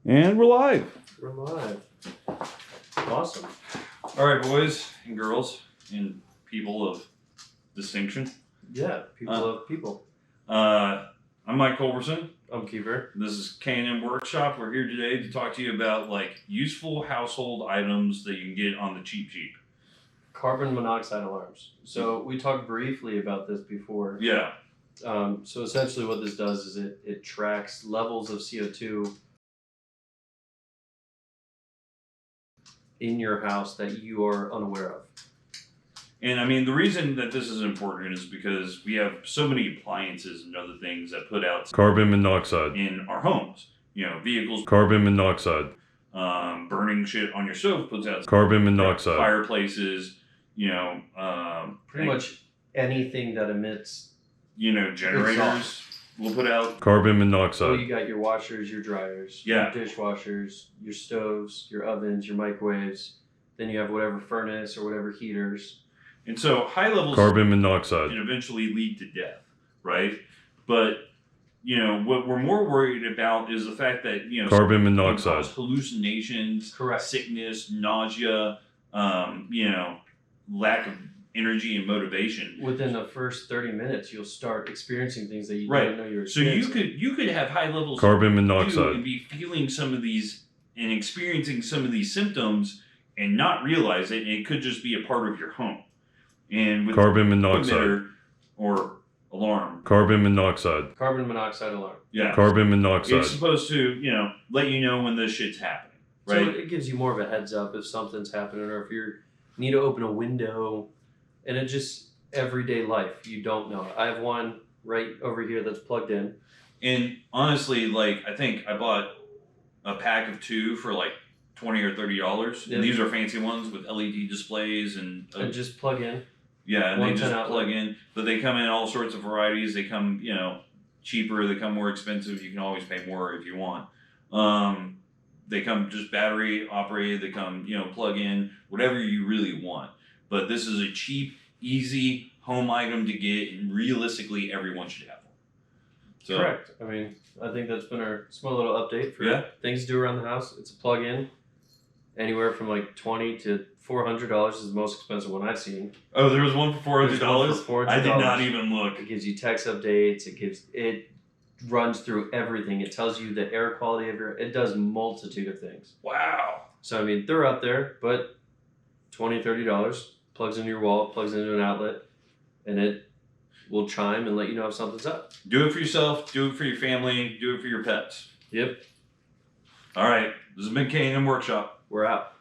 And we're live. We're live. Awesome. All right, boys and girls and people of distinction. Yeah, people of people. I'm Mike Culberson. I'm Keeper. This is K&M Workshop. We're here today to talk to you about like useful household items that you can get on the cheap. Carbon monoxide alarms. So we talked briefly about this before. Yeah. So essentially what this does is it tracks levels of CO2 in your house that you are unaware of. And I mean, the reason that this is important is because we have so many appliances and other things that put out carbon monoxide in our homes. You know, vehicles, carbon monoxide, burning shit on your stove puts out carbon monoxide, fireplaces, Pretty much anything that emits, generators exhaust will put out carbon So monoxide, you got your washers, your dryers, Yeah. your dishwashers, your stoves, your ovens, your microwaves. Then you have whatever furnace or whatever heaters. and so high levels carbon monoxide, can eventually lead to death, right? But what we're more worried about is the fact that carbon can monoxide, cause hallucinations, Correct. sickness, nausea, lack of energy and motivation. Within the first 30 minutes, you'll start experiencing things that you Right. didn't know you were So experiencing. you could have high levels carbon too monoxide, and be feeling some of these and experiencing some of these symptoms and not realize it, and it could just be a part of your home. And with carbon the monoxide, emitter or alarm, carbon monoxide, Carbon monoxide alarm. yeah, carbon it's monoxide, supposed to let you know when this shit's happening, right? So it gives you more of a heads up if something's happening or if you need to open a window. And it just, everyday life, you don't know. I have one right over here that's plugged in. And honestly, like I think I bought a pack of 2 for like $20 or $30, Yep. and these are fancy ones with LED displays and And just plug in. yeah, and One they just 10 outlet. plug in. But they come in all sorts of varieties. They come, cheaper. They come more expensive. You can always pay more if you want. They come just battery operated. They come, plug in, whatever you really want. But this is a cheap, easy home item to get, and realistically, everyone should have one. So, Correct. I mean, I think that's been our small little update for Yeah. things to do around the house. It's a plug in. Anywhere from like $20 to $400 is the most expensive one I've seen. Oh, there was one for There's one for $400. I did not $400. even look. It gives you text updates. It runs through everything. It tells you the air quality of it does multitude of things. Wow. So I mean, they're up there, but $20, $30 plugs into your wall, plugs into an outlet, and it will chime and let you know if something's up. Do it for yourself. Do it for your family. Do it for your pets. Yep, All right. This has been K&M Workshop. we're out.